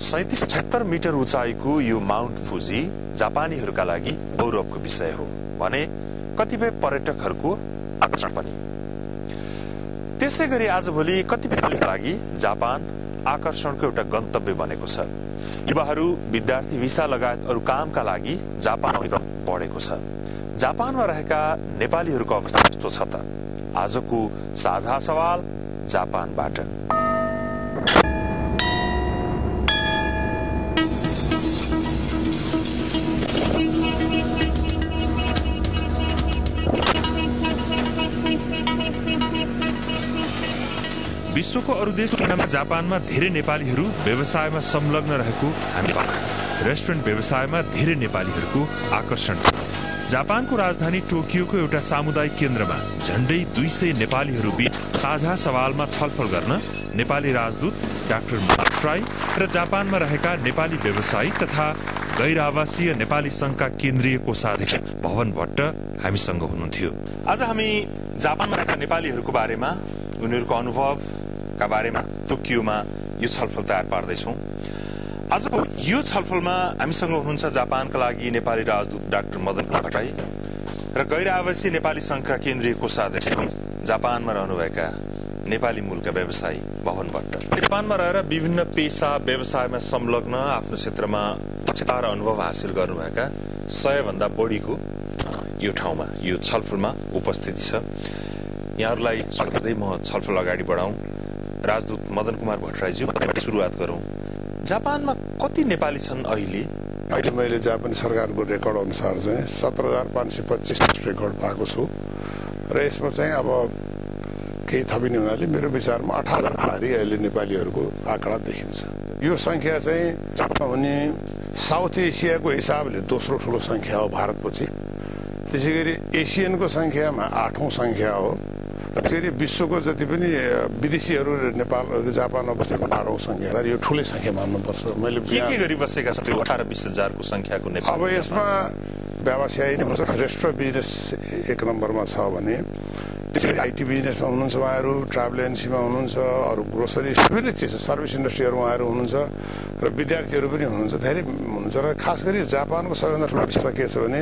37-76 metre उचाइको यो Mount फुजी जापानीहरूका लागि गौरवको विषय हो भने कतिपय पर्यटकहरूको आकर्षण पनि। त्यसैगरी आजभोलि कतिपयका लागि जापान आकर्षणको एउटा गन्तव्य बनेको छ। युवाहरू विद्यार्थी भिसा लगायत अरू कामका लागि जापान आउने क्रम बढेको छ। जापानमा रहेका नेपालीहरूको अवस्था कस्तो छ त? आजको साझा सवाल जापानबाट। विश्वको अरू देशको तुलनामा जापानमा धेरै नेपालीहरू व्यवसायमा संलग्न रहेको हामी रेस्टुरेन्ट व्यवसायमा धेरै नेपालीहरूको आकर्षण। जापानको राजधानी टोकियोको एउटा सामुदायिक केन्द्रमा झण्डै 200 नेपालीहरू बीच साझा सवालमा छलफल गर्न नेपाली राजदूत डाक्टर मार्क फ्राई र जापानमा रहेका नेपाली व्यवसायी तथा गैर आवासीय नेपाली संघका केन्द्रीय कोषाध्यक्ष भवन भट्ट हामीसँग हुनुहुन्थ्यो। आज हामी जापानमा रहेका नेपालीहरूको बारेमा, उनीहरूको अनुभवका बारेमा टोकियोमा यो छलफल तयार पार्दैछौँ। आजको यो छलफलमा हामीसँग हुनुहुन्छ जापानका लागि नेपाली राजदूत डाक्टर मदन कुमार भट्टराई र गैर आवासीय नेपाली संघका केन्द्रीय कोषाध्यक्ष जापानमा रहनुभएका नेपाली मूलका व्यवसायी भवन भट्ट। जापानमा रहेर विभिन्न पेशा व्यवसायमा संलग्न आफ्नो क्षेत्रमा दक्षता र अनुभव हासिल गर्नुभएका 100 भन्दा बढीको यो ठाउँमा यो छलफलमा उपस्थिति छ। यहाँहरूलाई स्वागत गर्दै म छलफल अगाडि बढाउँ। राजदूत मदन कुमार भट्टराईज्यू, सुरुवात गरौँ। जापानमा कति नेपाली छन् अहिले? अहिले मैले जापानी सरकारको रेकर्ड अनुसार चाहिँ 17,525 रेकर्ड पाएको छु र यसमा चाहिँ अब केही थपिने हुनाले मेरो विचारमा 18,000 भारी अहिले नेपालीहरूको आँकडा देखिन्छ। यो संख्या चाहिँ जापानमा हुने साउथ एसियाको हिसाबले दोस्रो ठुलो संख्या हो भारतपछि। त्यसै गरी एसियनको संख्यामा 8औं संख्या हो। त्यसरी विश्वको जति पनि विदेशीहरू नेपाल जापानमा बसेको 12औं संख्या। यो ठुलै संख्या मान्नुपर्छ। मैले के गरी बसेका छन् 18-20 हजारको संख्याको नेपाल? अब यसमा व्यवसाय नै हुन्छ। रेस्टुरेन्ट बिजनेस 1 नम्बरमा छ भने त्यसरी आइटी बिजनेसमा हुनुहुन्छ उहाँहरू, ट्राभल एजेन्सीमा हुनुहुन्छ, अरू ग्रोसरी विभिन्न चिज सर्भिस इन्डस्ट्रीहरू उहाँहरू हुनुहुन्छ र विद्यार्थीहरू पनि हुनुहुन्छ, धेरै हुनुहुन्छ। र खास गरी जापानको सबैभन्दा ठुलो विशेषता के छ भने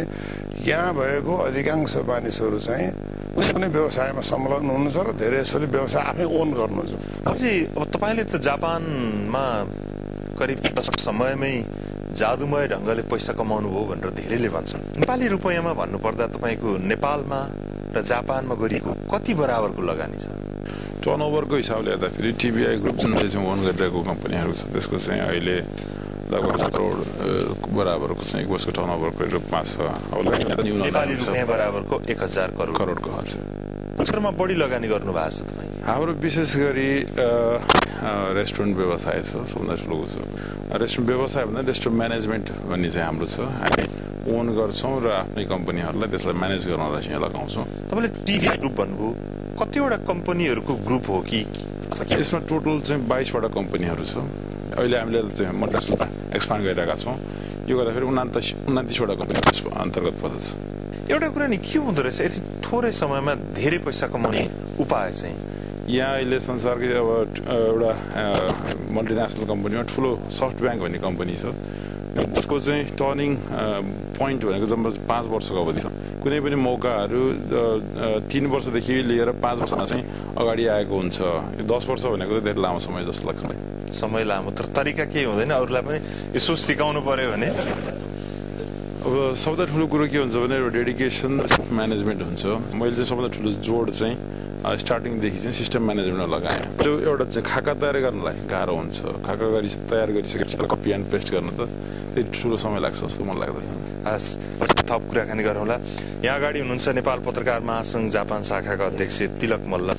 यहाँ भएको अधिकांश मानिसहरू चाहिँ कुनै व्यवसायमा संलग्न हुनुहुन्छ र धेरै जसोले व्यवसाय आफै ओन गर्नुहुन्छ। अब तपाईँले त जापानमा करिब 1 दशक समयमै जादुमय ढङ्गले पैसा कमाउनु भयो भनेर धेरैले भन्छन्। नेपाली रुपैयाँमा भन्नुपर्दा तपाईँको नेपालमा र जापानमा गरिएको कति बराबरको लगानी छ? टर्नओभरको हिसाबले हेर्दाखेरि टिबिआई ग्रुप जुनले चाहिँ ओन गरिरहेको कम्पनीहरू छ त्यसको चाहिँ अहिले लगभग 7 करोड बराबरको चाहिँ एक वर्षको टर्नओभरको रूपमा छ। नेपाली रुपैयाँ बराबरको 1000 करोडको छ। उत्तरमा बढी लगानी गर्नु भएको छ तपाईँ? हाम्रो विशेष गरी रेस्टुरेन्ट व्यवसाय छ, सबभन्दा ठुलो छ। रेस्टुरेन्ट व्यवसाय भन्दा रेस्टुरेन्ट म्यानेजमेन्ट भन्ने चाहिँ हाम्रो छ। हामी ओन गर्छौँ र आफ्नै कम्पनीहरूलाई त्यसलाई म्यानेज गर्नलाई चाहिँ लगाउँछौँ। तपाईँले टिबिआई ग्रुप भन्नुभयो, कतिवटा कम्पनीहरूको ग्रुप हो कि? यसमा टोटल चाहिँ 22वटा कम्पनीहरू छ। अहिले हामीले चाहिँ मल्टिनेसनलमा एक्सपान्ड गरिरहेका छौँ। यो गर्दाखेरि 29वटा कम्पनी अन्तर्गत पर्दछ। एउटा कुरा नि के हुँदो रहेछ यति थोरै समयमा धेरै पैसा कमाउने उपाय चाहिँ? यहाँ अहिले संसारकै अब एउटा मल्टिनेसनल कम्पनीमा ठुलो सफ्ट ब्याङ्क भन्ने कम्पनी छ, जसको चाहिँ टर्निङ पोइन्ट भनेको जम्मा 5 वर्षको अवधि छ। कुनै पनि मौकाहरू 3 वर्षदेखि लिएर 5 वर्षमा चाहिँ अगाडि आएको हुन्छ। 10 वर्ष भनेको धेरै लामो समय जस्तो लाग्छ मलाई। समय लामो, तर तरिका केही हुँदैन? अरूलाई पनि यसो सिकाउनु पर्यो भने? अब सबभन्दा ठुलो कुरो के हुन्छ भने डेडिकेसन म्यानेजमेन्ट हुन्छ। मैले चाहिँ सबभन्दा ठुलो जोड चाहिँ स्टार्टिङदेखि चाहिँ सिस्टम म्यानेजमेन्टमा लगाएँ। त्यो एउटा चाहिँ खाका तयार गर्नलाई गाह्रो हुन्छ। खाका तयार गरिसकेपछि कपी एन्ड पेस्ट गर्न त त्यति ठुलो समय लाग्छ जस्तो मलाई लाग्दछ। हस्, थप कुराकानी गरौँला। यहाँ अगाडि हुनुहुन्छ नेपाल पत्रकार महासंघ जापान शाखाका अध्यक्ष तिलक मल्ल।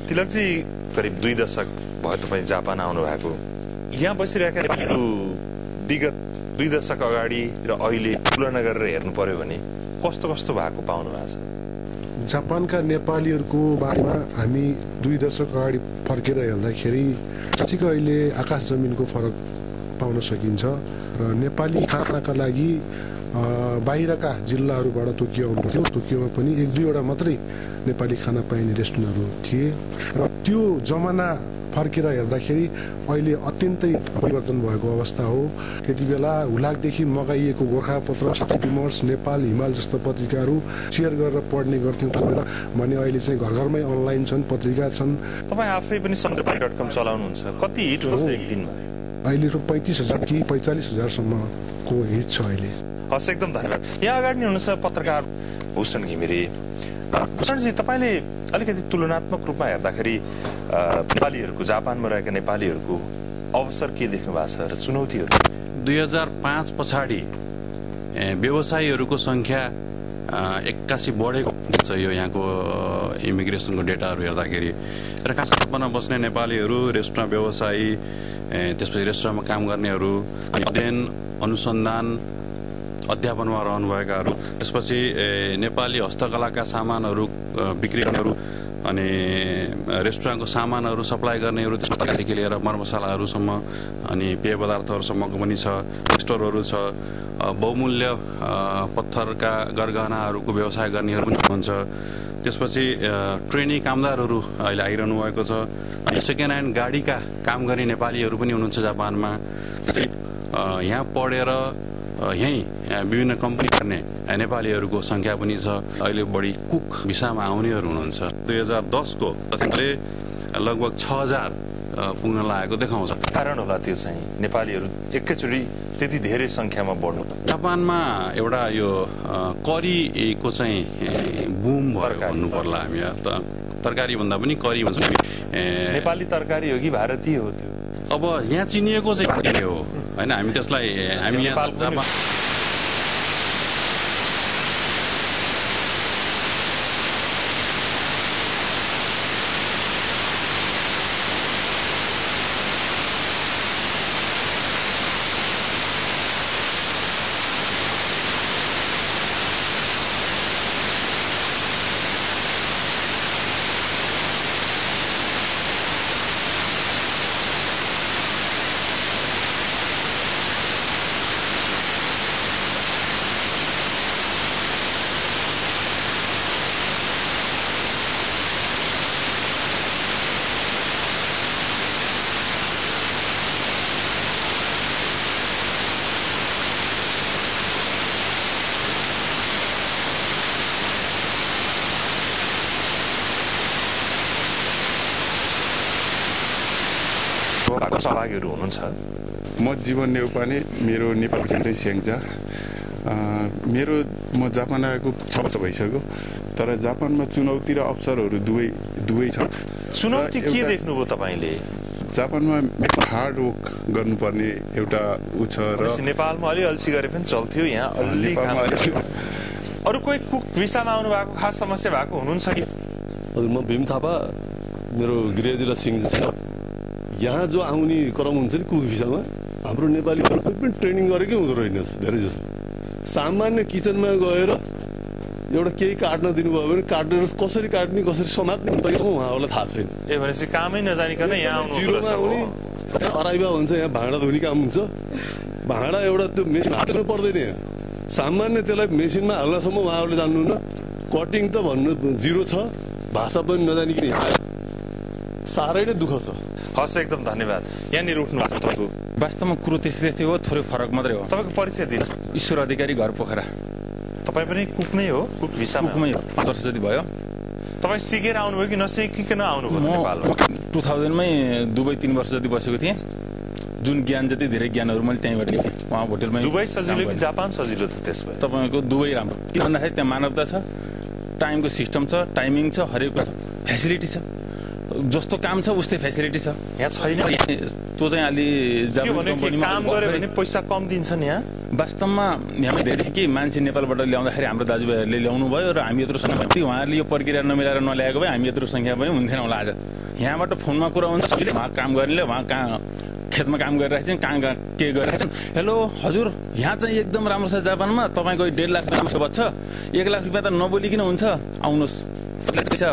तिलकजी, करिब 2 दशक भयो तपाईँ जापान आउनु भएको। यहाँ बसिरहेका नेपालीहरू विगत 2 दशक अगाडि र अहिले तुलना गरेर हेर्नु पर्यो भने कस्तो कस्तो भएको पाउनु भएको छ? जापानका नेपालीहरूको बारेमा हामी 2 दशक अगाडि फर्केर हेर्दाखेरि साँच्चीको अहिले आकाश जमिनको फरक पाउन सकिन्छ। र नेपाली खानाका लागि बाहिरका जिल्लाहरूबाट टोकियो आउनुहुन्थ्यो। टोकियोमा पनि 1-2 वटा मात्रै नेपाली खाना पाइने रेस्टुरेन्टहरू थिए र त्यो जमाना फर्केर हेर्दाखेरि अहिले अत्यन्तै परिवर्तन भएको अवस्था हो। त्यति बेला हुलाकदेखि मगाइएको गोरखापत्र, विमर्श, नेपाल, हिमाल जस्तो पत्रिकाहरू सेयर गरेर पढ्ने गर्थ्यौँ भने अहिले चाहिँ घर घरमै अनलाइन छन्, पत्रिका छन्। तपाईँ आफै पनि सन्दर्भ.com चलाउनुहुन्छ, कति हिट हुन्छ एक दिनमा? अहिले 35,000 कि 45,000सम्मको हिट छ अहिले। हस्, एकदम धन्यवाद। यहाँ अगाडि नै हुनुहुन्छ पत्रकार भूषण घिमिरे। भूषणजी, तपाईँले अलिकति तुलनात्मक रूपमा हेर्दाखेरि नेपालीहरूको, जापानमा रहेका नेपालीहरूको अवसर के देख्नु भएको छ र चुनौतीहरू? 2005 पछाडि व्यवसायीहरूको संख्या 81 बढेको छ। यो यहाँको इमिग्रेसनको डेटाहरू हेर्दाखेरि र खास जापानमा बस्ने नेपालीहरू, रेस्टुरेन्ट व्यवसायी, त्यसपछि रेस्टुरेन्टमा काम गर्नेहरू, अध्ययन, अनुसन्धान, अध्यापनमा रहनुभएकाहरू, त्यसपछि नेपाली हस्तकलाका सामानहरू बिक्री गर्नेहरू, अनि रेस्टुरेन्टको सामानहरू सप्लाई गर्नेहरू, त्यसदेखि लिएर मरमसलाहरूसम्म अनि पेय पदार्थहरूसम्मको पनि छ, स्टोरहरू छ, बहुमूल्य पत्थरका गरगहनाहरूको व्यवसाय गर्नेहरू पनि हुनुहुन्छ। त्यसपछि ट्रेनी कामदारहरू अहिले आइरहनु भएको छ, अनि सेकेन्ड ह्यान्ड गाडीका काम गर्ने नेपालीहरू पनि हुनुहुन्छ जापानमा। यहाँ पढेर यहीँ विभिन्न कम्पनी गर्ने नेपालीहरूको संख्या पनि छ। अहिले बढी कुक भिसामा आउनेहरू हुनुहुन्छ। 2010 को लगभग 6,000 पुग्न लागेको देखाउँछ। कारण होला त्यो चाहिँ नेपालीहरू एकैचोटि त्यति धेरै संख्यामा बढ्नु? जापानमा एउटा यो करीको चाहिँ बुम भन्नु पर्ला। हामी तरकारी भन्दा पनि करी भन्छ। नेपाली तरकारी हो कि भारतीय हो त्यो? अब यहाँ चिनिएको चाहिँ हो होइन, हामी त्यसलाई हामी यहाँ सहभागीहरू हुनुहुन्छ। म जीवन नेउपाने, मेरो नेपाल चाहिँ स्याङ्जा। म जापान आएको 6 वर्ष भइसक्यो, तर जापानमा चुनौती र अवसरहरू दुवै छ। चुनौती के देख्नुभयो तपाईँले? जापानमा हार्ड वर्क गर्नुपर्ने एउटा छ र नेपालमा अलि अल्छी गरे पनि चल्थ्यो, यहाँ अलि काम। अरू कोही कुक भिसामा आउनु भएको खास समस्या भएको हुनुहुन्छ कि? हजुर, म भीम थापा, मेरो गृहजिल्ला सिंह छ। यहाँ जो आउने क्रम हुन्छ नि कुक भिसामा, हाम्रो नेपालीहरू कोही पनि ट्रेनिङ गरेकै हुँदो रहेनछ। धेरै जसो सामान्य किचनमा गएर एउटा केही काट्न दिनुभयो भने काटेर कसरी काट्ने, कसरी समात्ने उहाँहरूलाई थाहा छैन। भनेपछि कामै नजानिकन यहाँ आउनु अराइबा हुन्छ। यहाँ भाँडा धुने काम हुन्छ, भाँडा एउटा त्यो मेसिन हाल्नु पर्दैन। यहाँ सामान्य त्यसलाई मेसिनमा हाल्नसम्म उहाँहरूले जान्नुहुन्न। कटिङ त भन्नु जिरो छ, भाषा पनि नजानिकन साह्रै नै दुःख छ। हस्, एकदम धन्यवाद। यहाँनिर उठ्नु भएको तपाईँको वास्तवमा कुरो त्यस्तै हो, थोरै फरक मात्रै हो। तपाईँको परिचय दिनुहोस्। ईश्वर अधिकारी, घर पोखरा। तपाईँ पनि कुक नै हो? कुक भिसामै? कुकमै हो, 5 वर्ष जति भयो। तपाईँ सिकेर आउनुभयो कि नसिकिकन आउनुभयो नेपालमा? 2000मै दुबई 3 वर्ष जति बसेको थिएँ। जुन ज्ञान जति धेरै ज्ञानहरू मैले त्यहीँबाट लिएँ। उहाँ होटेलमै। दुबई सजिलो कि जापान सजिलो त? त्यसमा तपाईँको दुबई राम्रो, किन भन्दाखेरि त्यहाँ मानवता छ, टाइमको सिस्टम छ, टाइमिङ छ, हरेक कुरा छ, फ्यासिलिटी छ। जस्तो काम छ उस्तै फ्यासिलिटी छ। यहाँ छैन त्यो चाहिँ अलि काम गऱ्यो भने पैसा कम दिन्छन् यहाँ? वास्तवमा यहाँ धेरै के मान्छे नेपालबाट ल्याउँदाखेरि हाम्रो दाजुभाइहरूले ल्याउनु भयो र हामी यत्रो सङ्ख्या, उहाँहरूले यो प्रक्रिया नमिलाएर नल्याएको भए हामी यत्रो सङ्ख्या पनि हुन्थेन होला आज। यहाँबाट फोनमा कुरा हुन्छ, सबैले उहाँ काम गर्नेले उहाँ कहाँ खेतमा काम गरिरहेको छन्, कहाँ के गरिरहेको छन्। हेलो हजुर, यहाँ चाहिँ एकदम राम्रो छ जापानमा, तपाईँको 1.5 लाख राम्रो बच्छ, 1 लाख रुपियाँ त नबोलिकन हुन्छ, आउनुहोस्। पैसा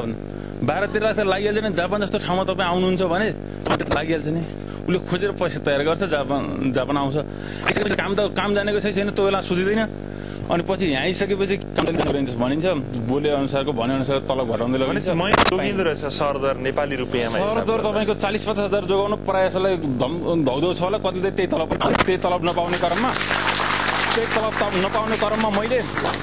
12-13 लाख त लागिहाल्छ नि। जापान जस्तो ठाउँमा तपाईँ आउनुहुन्छ भने लागिहाल्छ नि। उसले खोजेर पैसा तयार गर्छ, जापान आउँछ। काम जानेको छैन त्यो बेला सोधिँदैन। अनि पछि यहाँ आइसकेपछि भनिन्छ बोले अनुसारको भने अनुसार तलब घटाउँदै लगिन्छ। जोगिँदो रहेछ सरदर नेपाली रुपियाँमा सरदर तपाईँको 40-50 हजार जोगाउनु प्रायःलाई धौधौ छ होला। कतिले त्यही तलब नपाउने क्रममा मैले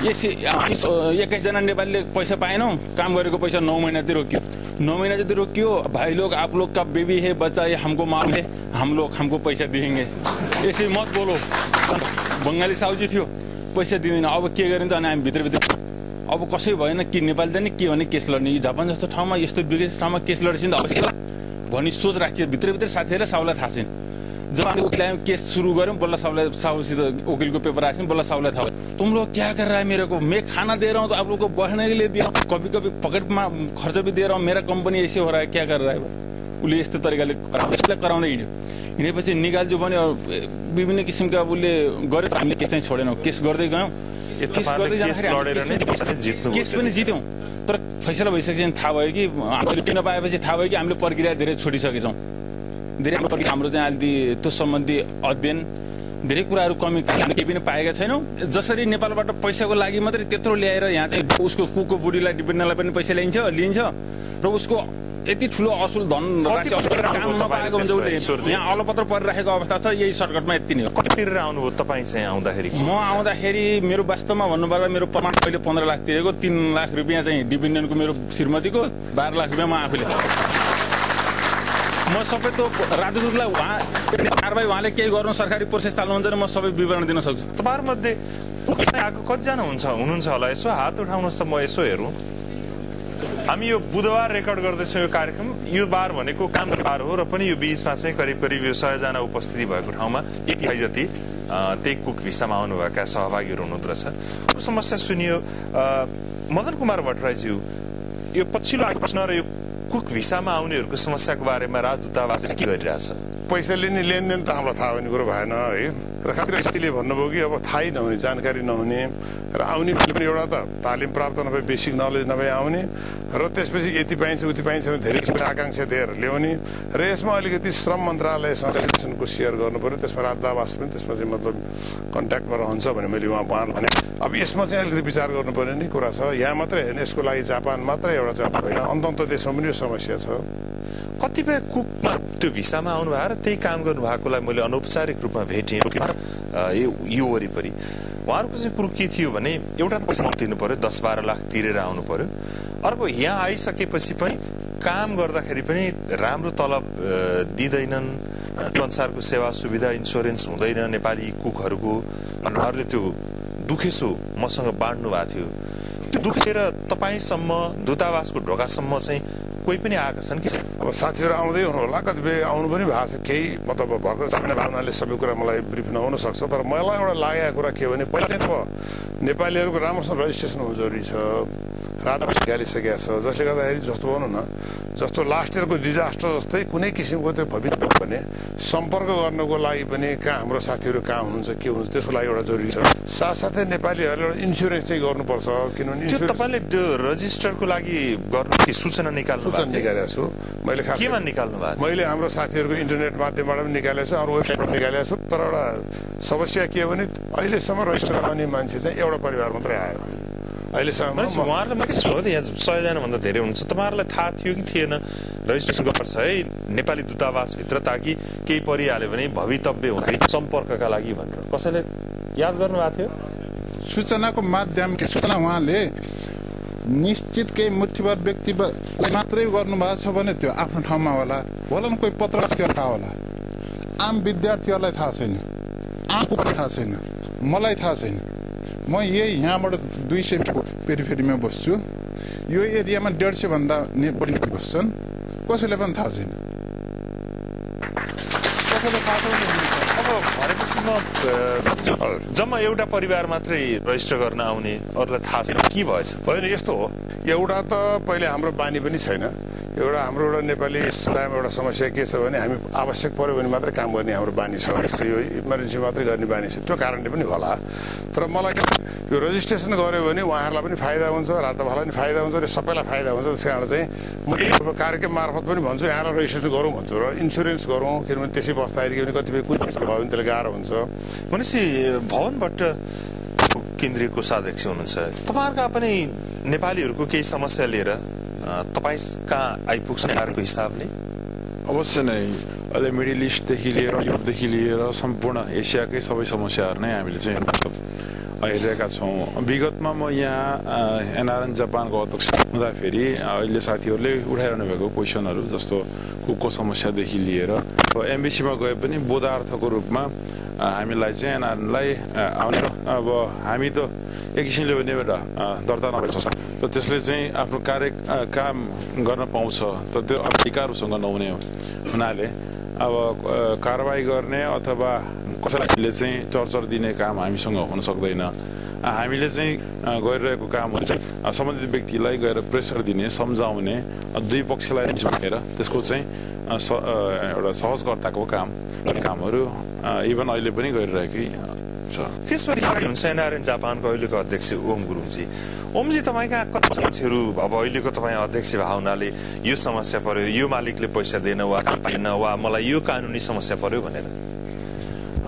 21 जना नेपालीले पैसा पाएनौँ। काम गरेको पैसा 9 महिना चाहिँ रोकियो। 9 महीना जति रोकियो। भाई लोग आप लोग का बेबी है, बच्चा है, हमको मालूम है, हम लोग हमको पैसा दिएंगे, ऐसे मत बोलो। बङ्गाली साउजी थियो, पैसा दिँदैन। अब के गरेँ त अनि हामी भित्रभित्र अब कसै भएन कि नेपाली जाने के भने केस लड्ने। जापान जस्तो ठाउँमा यस्तो विकसित ठाउँमा केस लडेपछि भन्ने सोच राखियो। भित्रभित्र साथीहरूलाई साउलाई थाहा छैन। जब हामीले वकिल केस शुरू गऱ्यौँ बल्ल साउसित वकील को पेपर आए बल्ल साउलाई था तुम लोग क्या कर रहा है मेरे को, मैं खाना दे रहा हूँ तो आप लोग को बढ़ने के लिए दिया, कभी कभी पॉकेट में खर्च भी दे रहा हूँ, मेरा कंपनी ऐसे हो रहा है, क्या कर रहा है। उसले यस्तो तरिकाले कराउँदै हिँड्यो। हिँडेपछि निकाल्छु भने विभिन्न किसिमका उसले गरे तर हामीले केस चाहिँ छोडेनौँ। केस गर्दै गयौँ। केस गर्दै जाँदाखेरि केस पनि जित्यौँ। तर फैसला भइसकेपछि थाहा भयो कि हामीले किन पाएपछि थाहा भयो कि हामीले प्रक्रिया धेरै छोडिसकेछौँ। धेरै हाम्रो चाहिँ अहिले त्यो सम्बन्धी अध्ययन धेरै कुराहरू कमी हामीले केही पनि पाएका छैनौँ। जसरी नेपालबाट पैसाको लागि मात्रै त्यत्रो ल्याएर यहाँ चाहिँ उसको कुकको बुढीलाई डिपेन्डलाई पनि पैसा लिन्छ र उसको यति ठुलो असुल धन राशि काम नपाएको हुन्छ। उसले यहाँ अलपत्र परिराखेको अवस्था छ। यही सर्टकटमा यति नै हो। कति तिरेर आउनुभयो तपाईँ चाहिँ आउँदाखेरि? म आउँदाखेरि मेरो वास्तवमा भन्नुपर्दा मेरो प्रमाण पहिले 15 लाख तिरेको, 3 लाख रुपियाँ चाहिँ डिपेन्डेन्टको मेरो श्रीमतीको, 12 लाख रुपियाँ म आफूले। म सबै त्यो राजदूतलाई कारबाही उहाँले केही गर्नु सरकारी प्रोसेस चाल्नुहुन्छ भने म सबै विवरण दिन सक्छु। तपाईँहरूमध्ये आएको कतिजना हुनुहुन्छ होला? यसो हात उठाउनुहोस् त म यसो हेरौँ। हामी यो बुधबार रेकर्ड गर्दैछौँ यो कार्यक्रम। यो बार भनेको कामको बार हो र पनि यो बीचमा चाहिँ करिब करिब यो 100 जना उपस्थिति भएको ठाउँमा 1 तिहाई जति त्यही कुक भिसामा आउनुभएका सहभागीहरू हुनुहुँदो रहेछ। समस्या सुनियो। मदन कुमार भट्टराईज्यू, यो पछिल्लो आएको प्रश्न र यो कुक भिसामा आउनेहरूको समस्याको बारेमा राजदूतावासले के गरिरहेछ? पैसा लिने लेनदेन त हामीलाई थाहा हुने कुरो भएन है। र खास गरी साथीले भन्नुभयो कि अब थाहै नहुने, जानकारी नहुने र आउने पनि एउटा त तालिम प्राप्त नभए, बेसिक नलेज नभए आउने र त्यसपछि यति पाइन्छ उति पाइन्छ भने धेरै आकांक्षा दिएर ल्याउने र यसमा अलिकति श्रम मन्त्रालयसँग सेयर गर्नु पर्यो। त्यसमा राजदूतावास पनि त्यसमा चाहिँ मतलब कन्ट्याक्टमा रहन्छ भने मैले उहाँलाई भने। अब यसमा चाहिँ अलिकति विचार गर्नुपर्ने नै कुरा छ। यहाँ मात्रै होइन, यसको लागि जापान मात्रै एउटा चाहिँ होइन, अन्त देशमा पनि यो समस्या छ। कतिपय कुकमा त्यो भिसामा आउनु भएको र त्यही काम गर्नु भएकोलाई मैले अनौपचारिक रूपमा भेटेँ यो वरिपरि। उहाँहरूको चाहिँ कुरो के थियो भने एउटा त पैसा तिर्नु पर्यो, 10-12 लाख तिरेर आउनु पर्यो। अर्को यहाँ आइसकेपछि पनि काम गर्दाखेरि पनि राम्रो तलब दिँदैनन्, त्यो अनुसारको सेवा सुविधा इन्सुरेन्स हुँदैन नेपाली कुकहरूको। उहाँहरूले त्यो दुखेसो मसँग बाँड्नु भएको थियो। त्यो दुखेर तपाईँसम्म दूतावासको ढोकासम्म चाहिँ कोही पनि आएका छन् कि? अब साथीहरू आउँदै हुनु होला, कतिपय आउनु पनि भएको छ। केही मतलब भर्खर सामान्य भावनाले सबै कुरा मलाई ब्रिफ नहुन सक्छ। तर मलाई एउटा लागेको कुरा के हो भने पहिला चाहिँ अब नेपालीहरूको राम्रोसँग रजिस्ट्रेसन हुनु जरुरी छ। रातभरि निकालिसकेका छ, जसले गर्दाखेरि जस्तो भनौँ न, जस्तो लास्ट इयरको डिजास्टर जस्तै कुनै किसिमको त्यो भविष्य भने सम्पर्क गर्नको लागि पनि कहाँ हाम्रो साथीहरू कहाँ हुनुहुन्छ, के हुनुहुन्छ, त्यसको लागि एउटा जरुरी छ। साथसाथै नेपालीहरूले एउटा इन्सुरेन्स चाहिँ गर्नुपर्छ। किनभने तपाईँले त्यो रजिस्टरको लागि गर्नु कि सूचना निकालेको छु मैले। खास केमा निकाल्नु भएको? मैले हाम्रो साथीहरूको इन्टरनेट माध्यमबाट पनि निकालेको छु, अरू वेबसाइटबाट निकालेको छु। तर एउटा समस्या के हो भने अहिलेसम्म रजिस्टर गराउने मान्छे चाहिँ एउटा परिवार मात्रै आयो अहिलेसम्म। उहाँहरूलाई के छ यहाँ 100 जना भन्दा धेरै हुनुहुन्छ, तपाईँहरूलाई थाहा थियो कि थिएन रजिस्ट्रेसन गर्नुपर्छ है नेपाली दूतावासभित्र ताकि केही परिहाल्यो भने भवितव्य हुँदाखेरि सम्पर्कका लागि भनेर कसैले याद गर्नुभएको थियो? सूचनाको माध्यम सूचना उहाँले निश्चित केही मुठीभर व्यक्तिलाई मात्रै गर्नुभएको छ भने त्यो आफ्नो ठाउँमा होला नि, कोही पत्रकारलाई थाहा होला। आम विद्यार्थीहरूलाई थाहा छैन, आफूलाई थाहा छैन, मलाई थाहा छैन। म यही यहाँबाट 200 पेरिफेरीमा बस्छु। यो एरियामा 150 भन्दा बढी बस्छन्, कसैले पनि थाहा छैन। जम्मा एउटा परिवार मात्रै रजिस्टर गर्न आउने, अरूलाई थाहा छैन के भएछ? होइन, यस्तो हो। एउटा त पहिले हाम्रो बानी पनि छैन। एउटा हाम्रो एउटा नेपाली समुदायमा एउटा समस्या के छ भने हामी आवश्यक पर्यो भने मात्रै काम गर्ने हाम्रो बानी छ। यो इमर्जेन्सी मात्रै गर्ने बानी छ, त्यो कारणले पनि होला। तर मलाई यो रजिस्ट्रेसन गर्यो भने उहाँहरूलाई पनि फाइदा हुन्छ, राजदूतावासलाई पनि फाइदा हुन्छ र सबैलाई फाइदा हुन्छ। त्यस कारण चाहिँ म कार्यक्रम मार्फत पनि भन्छु यहाँलाई रजिस्ट्रेसन गरौँ भन्छु र इन्सुरेन्स गरौँ। किनभने त्यसै बस्दाखेरि कतिपय कुनै भयो भने त्यसले गाह्रो हुन्छ। भनेपछि भवन भट्ट केन्द्रीय कोषाध्यक्ष हुनुहुन्छ, तपाईँहरूका पनि नेपालीहरूको केही समस्या लिएर तपाईँ कहाँ आइपुग्छ यहाँहरूको हिसाबले? अवश्य नै अहिले मिडल इस्टदेखि लिएर युरोपदेखि लिएर सम्पूर्ण एसियाकै सबै समस्याहरू नै हामीले चाहिँ हेरिरहेका छौँ। विगतमा म यहाँ एनआरएन जापानको अध्यक्ष हुँदाखेरि अहिले साथीहरूले उठाइरहनु भएको क्वेसनहरू जस्तो कुकको समस्यादेखि लिएर एमबिसीमा गए पनि बोधार्थको रूपमा हामीलाई चाहिँ एनआरएनलाई आउने र अब हामी त एक किसिमले भने एउटा दर्ता नभएको संस्था त त्यसले चाहिँ आफ्नो काम गर्न पाउँछ त त्यो अधिकारसँग नहुने हुनाले अब कारबाही गर्ने अथवा कसैले चाहिँ चर्चर दिने काम हामीसँग हुन सक्दैन। हामीले चाहिँ गरिरहेको कामहरू चाहिँ सम्बन्धित व्यक्तिलाई गएर प्रेसर दिने, सम्झाउने, दुई पक्षलाई भेटेर त्यसको चाहिँ एउटा सहजकर्ताको काम गर्ने कामहरू इभन अहिले पनि गरिरहेकै छ। त्यसपछि हुनुहुन्छ एनआरएन जापानको अहिलेको अध्यक्ष ओम गुरुङजी। ओमजी, तपाईँका कति मान्छेहरू अब अहिलेको तपाईँ अध्यक्ष भए हुनाले यो समस्या पर्यो, यो मालिकले पैसा दिएन वा काम पाएन वा मलाई यो कानुनी समस्या पर्यो भनेर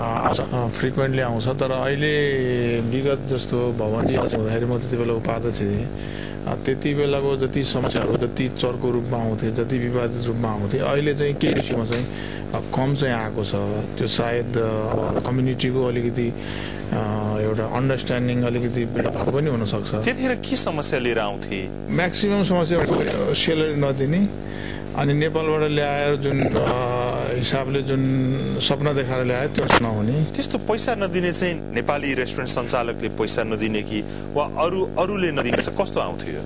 फ्रिक्वेन्टली आउँछ। तर अहिले विगत जस्तो भवनजी हुँदाखेरि म त्यति बेला उपाध्यक्ष थिएँ, त्यति बेलाको जति समस्याहरू जति चर्को रूपमा आउँथे, जति विवादित रूपमा आउँथे, अहिले चाहिँ केही इस्युमा चाहिँ कम चाहिँ आएको छ। त्यो सायद कम्युनिटीको अलिकति एउटा अन्डरस्ट्यान्डिङ अलिकति भएको पनि हुनसक्छ। त्यतिखेर के समस्या लिएर आउँथे? म्याक्सिमम समस्या सेलरी नदिने, अनि नेपालबाट ल्याएर जुन हिसाबले जुन सपना देखाएर ल्यायो त्यो नहुने। त्यस्तो पैसा नदिने चाहिँ नेपाली रेस्टुरेन्ट सञ्चालकले पैसा नदिने कि वा अरूले नदिने कस्तो आउँथ्यो?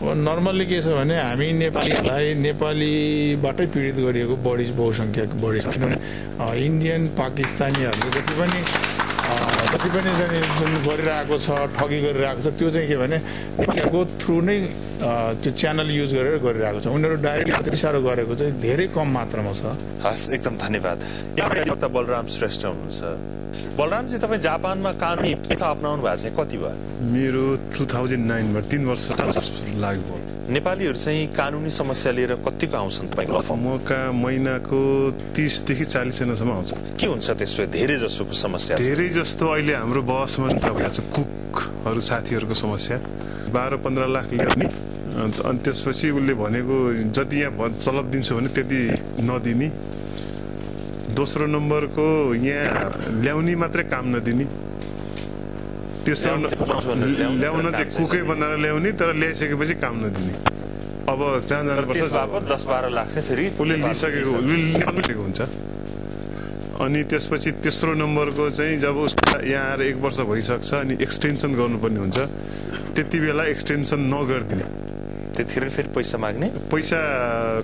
अब नर्मल्ली के छ भने हामी नेपालीहरूलाई नेपालीबाटै पीडित गरिएको बढी बहुसङ्ख्यक बढी छ। किनभने इन्डियन पाकिस्तानीहरूले जति पनि जुन गरिरहेको छ, ठगी गरिरहेको छ, त्यो चाहिँ के भने नेपालीहरूको थ्रु नै त्यो च्यानल युज गरेर गरिरहेको छ। उनीहरू डाइरेक्टली त्यति साह्रो गरेको चाहिँ धेरै कम मात्रामा छ। हस्, एकदम धन्यवाद। यहाँ बलराम श्रेष्ठ हुनुहुन्छ। बलरामजी, तपाईँ जापानमा कानुनी पेसा अपनाउनु भएको चाहिँ कति भयो? मेरो 2009बाट 3 वर्ष लाग्यो। नेपालीहरू चाहिँ कानुनी समस्या लिएर कतिको आउँछन् तपाईँको? मका महिनाको 30 देखि 40 जनासम्म आउँछ। के हुन्छ त्यसमा धेरै जसोको समस्या? धेरै जस्तो अहिले हाम्रो बहसमा भइरहेको छ कुकहरू साथीहरूको समस्या। 12-15 लाख ल्याउने अनि त्यसपछि उसले भनेको जति यहाँ तलब दिन्छु भने त्यति नदिने। दोस्रो नम्बरको यहाँ ल्याउने मात्रै काम नदिने। तेस्रो ल्याउन चाहिँ कुकै बनाएर ल्याउने, तर ल्याइसकेपछि काम नदिने। अब जहाँ जानुपर्छ 10-12 लाख चाहिँ फेरि उसले लिइसकेको हुन्छ। अनि त्यसपछि तेस्रो नम्बरको चाहिँ जब यहाँ आएर 1 वर्ष भइसक्छ अनि एक्सटेन्सन गर्नुपर्ने हुन्छ, त्यति बेला एक्सटेन्सन नगरिदिने। त्यतिखेर फेरि पैसा माग्ने। पैसा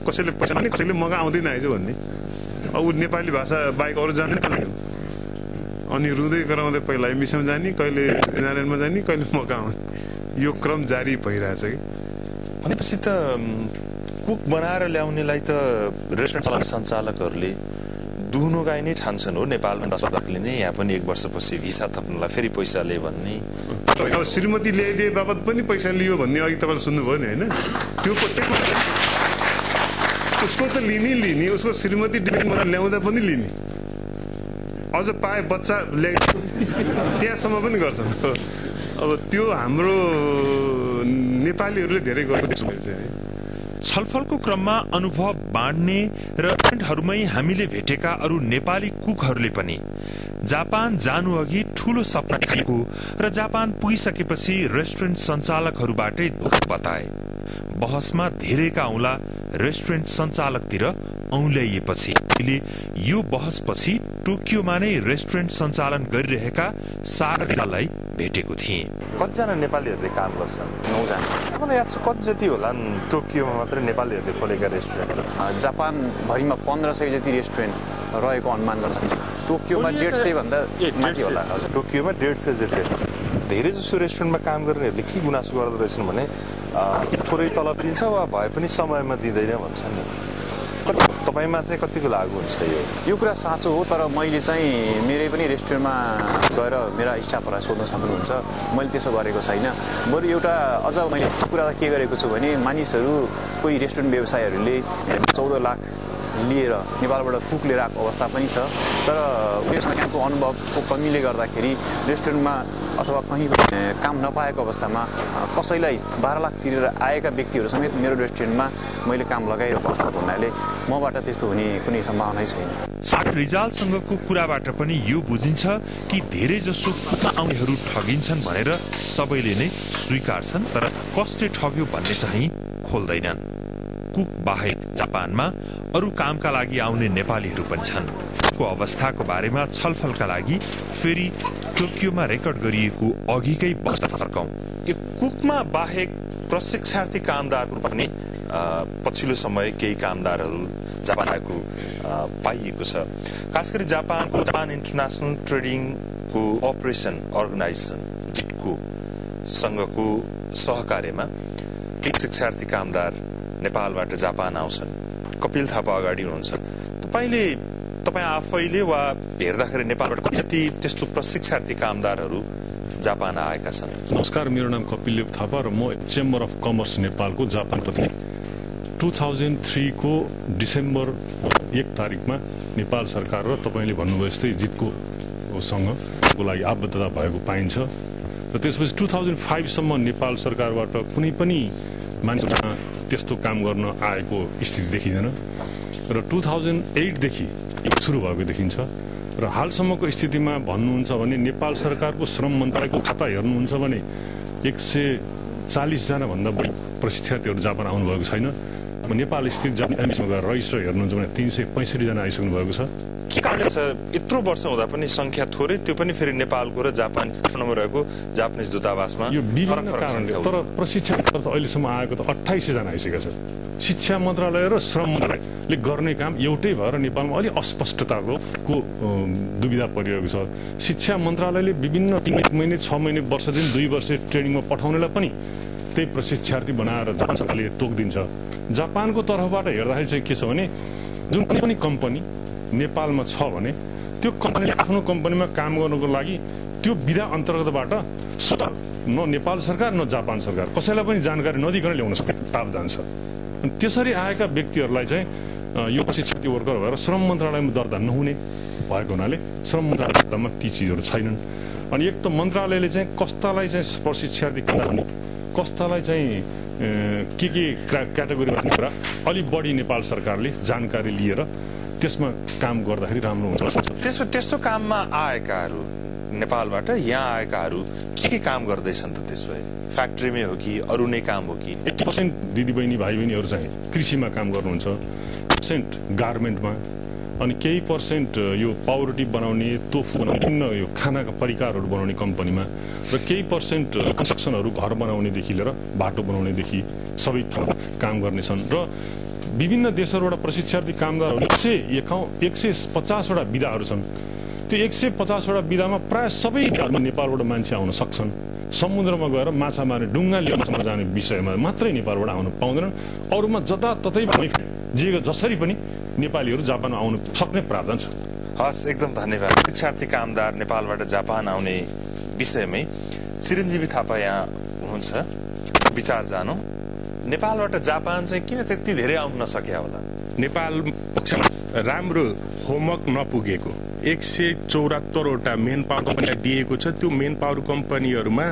कसैले पैसा माग्ने, कसैले मगा आउँदैन आइज भन्ने। अब नेपाली भाषा बाहेक अरू जान्दैन। अनि रुँदै कराउँदै पहिला एमबिसीमा जाने, कहिले एनआरएनमा जाने, कहिले मका आउने। यो क्रम जारी भइरहेछ कि। भनेपछि त कुक बनाएर ल्याउनेलाई त रेस्टुरेन्ट सञ्चालकहरूले दुहुनो गाई नै ठान्छन् हो। नेपालमा 10 वर्षले नै यहाँ पनि 1 वर्षपछि भिसा थप्नलाई फेरि पैसा लिए भन्ने। अब श्रीमती ल्याइदिए बापत पनि पैसा लियो भन्ने अघि तपाईँले सुन्नुभयो नि, होइन? त्यो उसको त लिने, उसको श्रीमती डिपेन्ड ल्याउँदा पनि लिने, अझ पाए बच्चा ल्याइ त्यहाँसम्म पनि गर्छन्। अब त्यो हाम्रो नेपालीहरूले धेरै गर्छ। छलफलको क्रममा अनुभव बाँड्ने र रेस्टुरेन्टहरूमै हामीले भेटेका अरू नेपाली कुकहरूले पनि जापान जानु अघि ठूलो सपना देखेको र जापान पुगिसकेपछि रेस्टुरेन्ट सञ्चालकहरूबाटै धोका बताए। बहसमा धेरैका औँला रेस्टुरेन्ट सञ्चालकतिर औँल्याइएपछि यो बहसपछि टोकियोमा नै रेस्टुरेन्ट सञ्चालन गरिरहेका सागरलाई भेटेको थिएँ। कतिजना नेपालीहरूले काम गर्छन्? 9 जना। तपाईँलाई याद छ कति जति होला टोकियोमा मात्रै नेपालीहरूले खोलेका रेस्टुरेन्टहरू? जापान भरिमा 1500 जति रेस्टुरेन्ट रहेको अनुमान गर्न सकिन्छ। टोकियोमा 150 भन्दा माथि होला। टोकियोमा 150 जति रेस्टुरेन्ट। धेरै जसो रेस्टुरेन्टमा काम गर्नेहरूले के गुनासो गर्दो रहेछन् भने थोरै तलब दिन्छ वा भए पनि समयमा दिँदैन भन्छन् नि। तपाईँमा चाहिँ कतिको लागु हुन्छ यो कुरा साँचो हो, तर मैले चाहिँ मेरै पनि रेस्टुरेन्टमा गएर मेरा स्टाफहरूलाई सोध्न सक्नुहुन्छ। मैले त्यसो गरेको छैन। बरु एउटा अझ मैले कुरा के गरेको छु भने मानिसहरू कोही रेस्टुरेन्ट व्यवसायहरूले 14 लाख लिएर नेपालबाट कुक लिएर आएको अवस्था पनि छ। तर यसमा त्यहाँको अनुभवको कमीले गर्दाखेरि रेस्टुरेन्टमा अथवा कहीँ काम नपाएको अवस्थामा कसैलाई 12 लाख तिरेर आएका व्यक्तिहरू समेत मेरो रेस्टुरेन्टमा मैले काम लगाइरहेको अवस्था हुनाले मबाट त्यस्तो हुने कुनै सम्भावना छैन। सागर रिजालसँगको कुराबाट पनि यो बुझिन्छ कि धेरैजसो कुकमा आउनेहरू ठगिन्छन् भनेर सबैले नै स्वीकार्छन्, तर कसले ठग्यो भन्ने चाहिँ खोल्दैनन्। कुक बाहेक जापानमा अरू कामका लागि आउने नेपालीहरू पनि छन्। को अवस्थाको बारेमा छलफलका लागि फेरि टोकियोमा रेकर्ड गरिएको अघिकै बस्दा फर्कौं। यो कुकमा बाहेक प्रशिक्षार्थी कामदारहरू पनि पछिल्लो समय केही कामदारहरू जापान आएको पाइएको छ। खास गरी जापान इन्टरनेशनल ट्रेडिङको अपरेसन अर्गनाइजेसन जिटको सँगको सहकार्यमा केही शिक्षार्थी कामदार नेपालबाट जापान आउँछन्। कपिल थापा अगाडि हुनुहुन्छ। तपाईँ आफैले वा हेर्दाखेरि नेपालबाट कति त्यस्तो प्रशिक्षार्थी कामदारहरू जापान आएका छन्? नमस्कार, मेरो नाम कपिल थापा र म चेम्बर अफ कमर्स नेपालको जापान प्रतिनिधि। 2003 को डिसेम्बर 1 तारिकमा नेपाल सरकार र तपाईँले भन्नुभयो जस्तै जितको सँगको लागि आबद्धता भएको पाइन्छ र त्यसपछि 2005 सम्म नेपाल सरकारबाट कुनै पनि मान्छे त्यस्तो काम गर्न आएको स्थिति देखिँदैन र 2008 देखि सुरु भएको देखिन्छ र हालसम्मको स्थितिमा भन्नुहुन्छ भने नेपाल सरकारको श्रम मन्त्रालयको खाता हेर्नुहुन्छ भने 140 जना भन्दा बढी प्रशिक्षार्थीहरू जापान आउनुभएको छैन। अब नेपाल स्थित जापानमा गएर रजिस्टर हेर्नुहुन्छ भने 365 जना आइसक्नु भएको छ। के कारणले छ यत्रो वर्ष हुँदा पनि संख्या थोरै, त्यो पनि फेरि नेपालको र जापान काठमाडौँमा रहेको जापानिज दूतावासमा यो विभिन्न कारणले, तर प्रशिक्षण त अहिलेसम्म आएको त 28 जना आइसकेका छ। शिक्षा मन्त्रालय र श्रम मन्त्रालयले गर्ने काम एउटै भएर नेपालमा अलि अस्पष्टताको दुविधा परिरहेको छ। शिक्षा मन्त्रालयले विभिन्न 3 महिने 6 महिने वर्ष दिन 2 वर्ष ट्रेनिङमा पठाउनेलाई पनि त्यही प्रशिक्षार्थी बनाएर जापान सरकारले तोकिदिन्छ। जापानको तर्फबाट हेर्दाखेरि चाहिँ के छ भने जुन कुनै पनि कम्पनी नेपालमा छ भने त्यो कम्पनीले आफ्नो कम्पनीमा काम गर्नको लागि त्यो विधा अन्तर्गतबाट स्वतः न नेपाल सरकार न जापान सरकार कसैलाई पनि जानकारी नदिकन ल्याउन सक्ने प्रावधान छ। अनि त्यसरी आएका व्यक्तिहरूलाई चाहिँ यो प्रशिक्षार्थी वर्कर भएर श्रम मन्त्रालयमा दर्ता नहुने भएको हुनाले श्रम मन्त्रालयमा ती चिजहरू छैनन्। अनि एक त मन्त्रालयले चाहिँ कस्तालाई चाहिँ प्रशिक्षार्थी कस्तालाई चाहिँ के क्याटेगोरी राख्ने कुरा अलि बढी नेपाल सरकारले जानकारी लिएर त्यसमा काम गर्दाखेरि राम्रो हुन्छ। त्यस्तो काममा आएकाहरू नेपालबाट यहाँ आएकाहरू के काम गर्दैछन् त? त्यसो भए फ्याक्ट्रीमै हो कि अरू नै काम हो कि? 80% दिदीबहिनी भाइ बहिनीहरू चाहिँ कृषिमा काम गर्नुहुन्छ, % गार्मेन्टमा, अनि केही % यो पाउरोटी बनाउने, तोफु बनाउने, विभिन्न यो खानाका परिकारहरू बनाउने कम्पनीमा, र केही % कन्स्ट्रक्सनहरू घर बनाउनेदेखि लिएर बाटो बनाउनेदेखि सबै काम गर्नेछन्। र विभिन्न देशहरूबाट प्रशिक्षार्थी कामदारहरू 150 वटा विधाहरू छन्। त्यो 150 वटा विधामा प्राय सबै नेपालबाट मान्छे आउन सक्छन्। समुद्रमा गएर माछा मार्ने, डुङ्गा लिएर माछा जाने विषयमा मात्रै नेपालबाट आउन पाउँदैनन्। अरूमा जताततै जसरी पनि नेपालीहरू जापानमा आउन सक्ने प्रावधान छ। हस्, एकदम धन्यवाद। शिक्षार्थी कामदार नेपालबाट जापान आउने विषयमै चिरञ्जीवी थापा यहाँ हुनुहुन्छ, विचार जानु। नेपालबाट जापान चाहिँ किन त्यति धेरै आउन नसक्यो होला? नेपाल पक्षमा राम्रो होमवर्क नपुगेको 174 वटा मेन पावर कम्पनीलाई दिएको छ। त्यो मेन पावर कम्पनीहरूमा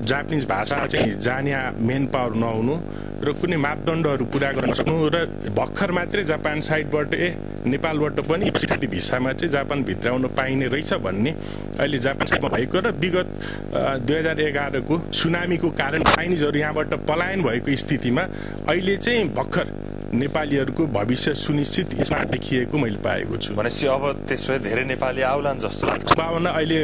जापानिज भाषा चाहिँ जाने मेन पावर नहुनु र कुनै मापदण्डहरू पुरा गर्न सक्नु र भर्खर मात्रै जापान साइडबाट नेपालबाट पनि प्रशिक्षार्थी भिसामा चाहिँ जापान भित्राउन पाइने रहेछ भन्ने अहिले जापान साइडमा भएको र विगत 2011 को सुनामीको कारण चाइनिजहरू यहाँबाट पलायन भएको स्थितिमा अहिले चाहिँ भर्खर नेपालीहरूको भविष्य सुनिश्चित यसमा देखिएको मैले पाएको छु। भनेपछि अब त्यसमा धेरै नेपाली आउलान् जस्तो लाग्छ। सम्भावना अहिले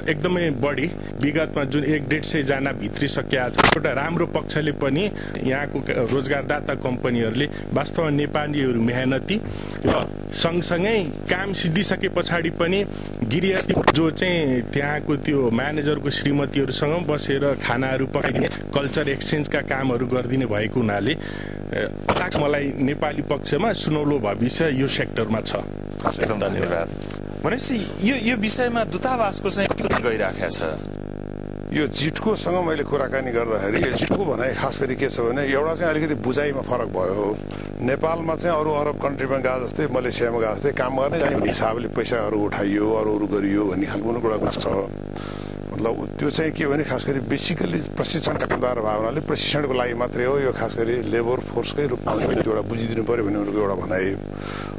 एकदमै बढी। विगतमा जुन 150 जना भित्रिसकेका छ, एउटा राम्रो पक्षले पनि यहाँको रोजगारदाता कम्पनीहरूले वास्तवमा नेपालीहरू मेहनती र सँगसँगै काम सिद्धिसके पछाडि पनि गृहस्थी जो चाहिँ त्यहाँको त्यो म्यानेजरको श्रीमतीहरूसँग बसेर खानाहरू पकाइदिने, कल्चर एक्सचेन्जका कामहरू गरिदिने भएको हुनाले मलाई नेपाली पक्षमा सुनौलो भविष्य यो सेक्टरमा छ। एकदम धन्यवाद। भनेपछि यो विषयमा दूतावासको चाहिँ कति गइराखेको छ? यो जिटकोसँग मैले कुराकानी गर्दाखेरि जिटको भनाइ खास गरी के छ भने एउटा चाहिँ अलिकति बुझाइमा फरक भयो। नेपालमा चाहिँ अरू अरब कन्ट्रीमा गए जस्तै मलेसियामा गए जस्तै काम गर्ने जाने हिसाबले पैसाहरू उठाइयो अरू गरियो भन्ने खालको कुरा छ। मतलब त्यो चाहिँ के भने खास गरी बेसिकली प्रशिक्षणका कामदार भावनाले प्रशिक्षणको लागि मात्रै हो, यो खास गरी लेबर फोर्सकै रूपमा एउटा बुझिदिनु पर्यो भन्ने उनीहरूको एउटा भनाइ।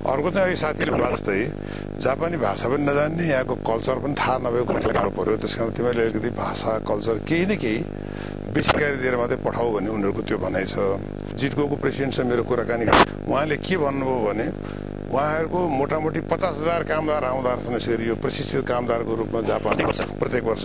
अर्को चाहिँ अहिले साथीले भने जस्तै जापानी भाषा पनि नजान्ने, यहाँको कल्चर पनि थाहा नभएको मान्छेलाई गाह्रो पर्यो। त्यस कारण तिमीहरूले अलिकति भाषा कल्चर केही न केही बेसी गरी दिएर मात्रै पठाऊ भन्ने उनीहरूको त्यो भनाइ छ। जिटकोको प्रेसिडेन्टसँग मेरो कुराकानी उहाँले के भन्नुभयो भने उहाँहरूको मोटामोटी 50,000 कामदार आउँदा रहेछन् यसरी यो प्रशिक्षित कामदारको रूपमा जापान प्रत्येक वर्ष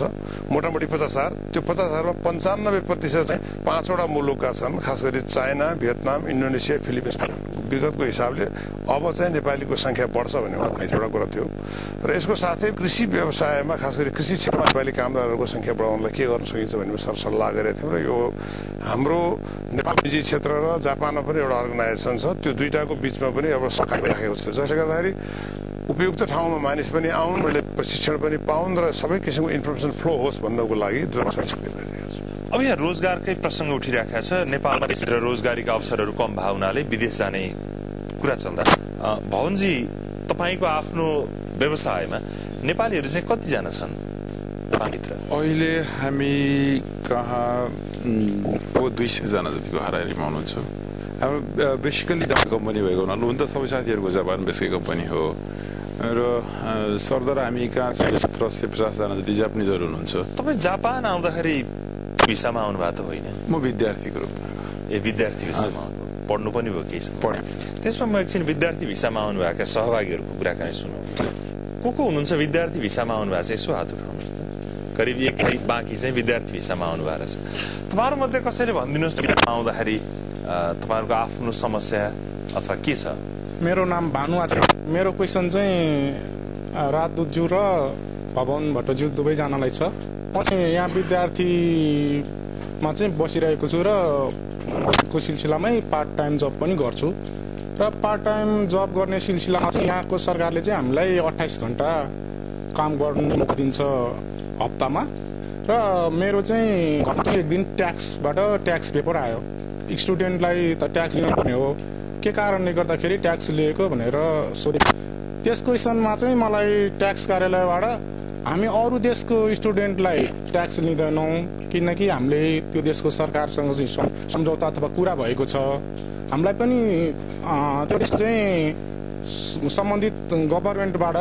मोटामोटी 50,000। त्यो 50,000मा 95% चाहिँ 5वटा मुलुकका छन्, खास गरी चाइना, भियतनाम, इन्डोनेसिया, फिलिपिन्स। विगतको हिसाबले अब चाहिँ नेपालीको संख्या बढ्छ भन्ने एउटा कुरा थियो। र यसको साथै कृषि व्यवसायमा खास गरी कृषि क्षेत्रमा नेपाली कामदारहरूको संख्या बढाउनलाई के गर्न सकिन्छ भन्ने सरसल्लाह गरेका थियौँ। र यो हाम्रो नेपाल निजी क्षेत्र र जापानमा पनि एउटा अर्गनाइजेसन छ, त्यो दुईटाको बिचमा पनि अब सहकारी राखेको छ, जसले गर्दाखेरि उपयुक्त ठाउँमा मानिस पनि आउन्, प्रशिक्षण पनि पाउन् र सबै किसिमको इन्फर्मेसन फ्लो होस् भन्नको लागि अब यहाँ रोजगारकै प्रसङ्ग उठिरहेको छ। नेपालमा देशभित्र रोजगारीका अवसरहरू कम भए हुनाले विदेश जाने कुरा चल्दा भवनजी तपाईँको आफ्नो व्यवसायमा नेपालीहरू चाहिँ कतिजना छन् नेपालभित्र? अहिले हामी कहाँ 200 जना जतिको हाराहारीमा हुनुहुन्छ। हाम्रो बेसिकली जापान कम्पनी भएको हुनाले हुन त सबै साथीहरूको जापान बेसकै कम्पनी हो र सरदर हामी कहाँ 1750 जना जति जापानिजहरू हुनुहुन्छ। तपाईँ जापान आउँदाखेरि भिसामा आउनु भएको त होइन? म विद्यार्थीको रूपमा। विद्यार्थी भिसामा पढ्नु पनि भयो केही पढेँ। त्यसमा म एकछिन विद्यार्थी भिसामा आउनुभएका सहभागीहरूको कुराकानी सुनौँ। को हुनुहुन्छ विद्यार्थी भिसामा आउनुभएको छ? यसो हात उठाउनुहोस् त। करिब एक बाँकी चाहिँ विद्यार्थी भिसामा आउनु भएको रहेछ। तपाईँहरू मध्ये कसैले भनिदिनुहोस् न आउँदाखेरि तपाईँहरूको आफ्नो समस्या अथवा के छ? मेरो नाम भानु आचार्य। मेरो क्वेसन चाहिँ राजदूतज्यू र भवन भट्टज्यू दुवैजनालाई छ। म चाहिँ यहाँ विद्यार्थीमा चाहिँ बसिरहेको छु र को सिलसिलामै पार्ट टाइम जब पनि गर्छु र पार्ट टाइम जब गर्ने सिलसिलामा चाहिँ यहाँको सरकारले चाहिँ हामीलाई 28 घन्टा काम गर्ने मौका दिन्छ हप्तामा। र मेरो चाहिँ घन्टा एक दिन ट्याक्सबाट ट्याक्स पेपर आयो। स्टुडेन्टलाई त ट्याक्स लिनुपर्ने हो, के कारणले गर्दाखेरि ट्याक्स लिएको भनेर सोधे। त्यस क्वेसनमा चाहिँ मलाई ट्याक्स कार्यालयबाट हामी अरू देशको स्टुडेन्टलाई ट्याक्स लिँदैनौँ किनकि हामीले त्यो देशको सरकारसँग चाहिँ सम्झौता अथवा कुरा भएको छ। हामीलाई पनि त्यो देशको चाहिँ सम्बन्धित गभर्मेन्टबाट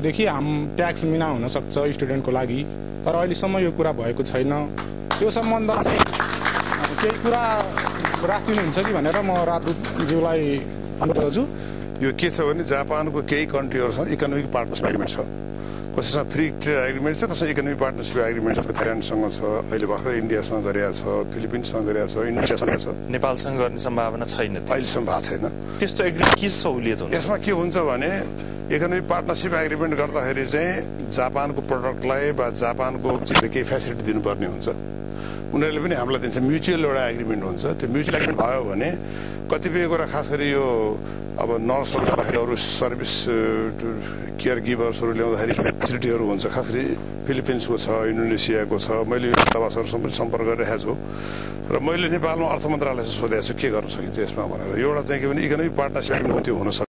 देखि हाम ट्याक्स मिना हुन सक्छ स्टुडेन्टको लागि, तर अहिलेसम्म यो कुरा भएको छैन। त्यो सम्बन्धमा चाहिँ केही कुरा राखिदिनुहुन्छ कि भनेर म राजदूतज्यूलाई अनुरोध गर्छु। यो के छ भने जापानको केही कन्ट्रीहरूसँग इकोनोमिक पार्टनरसिप एग्रिमेन्ट छ, कसैसँग फ्री ट्रेड एग्रिमेन्ट छ, कसैसँग इकोनोमिक पार्टनरसिप एग्रिमेन्ट छ। थाइल्यान्डसँग छ, अहिले भर्खर इन्डियासँग गरेको छ, फिलिपिन्ससँग गरेको छ, इन्डोनेसियासँग छ। नेपालसँग गर्ने सम्भावना छैन, अहिलेसम्म भएको छैन। त्यस्तो एग्रिमेन्ट के सहुलियत हुन्छ? यसमा के हुन्छ भने इकोनोमिक पार्टनरसिप एग्रिमेन्ट गर्दाखेरि चाहिँ जापानको प्रडक्टलाई वा जापानको केही फेसिलिटी दिनुपर्ने हुन्छ। उनीहरूले पनि हामीलाई दिन्छ, म्युचुअल एउटा एग्रिमेन्ट हुन्छ। त्यो म्युचुअल एग्रिमेन्ट भयो भने कतिपय कुरा खास गरी यो अब नर्सहरू ल्याउँदाखेरि अरू सर्भिस केयर गिभर्सहरू ल्याउँदाखेरि फेसिलिटीहरू हुन्छ। खास गरी फिलिपिन्सको छ, इन्डोनेसियाको छ। मैले यो दूतावासहरूसँग पनि सम्पर्क गरिरहेको छु र मैले नेपालमा अर्थ मन्त्रालयसँग सोधेको छु के गर्न सकिन्छ यसमा भनेर। एउटा चाहिँ के भने इकोनोमिक पार्टनरसिप एग्रिमेन्ट त्यो हुन सक्छ।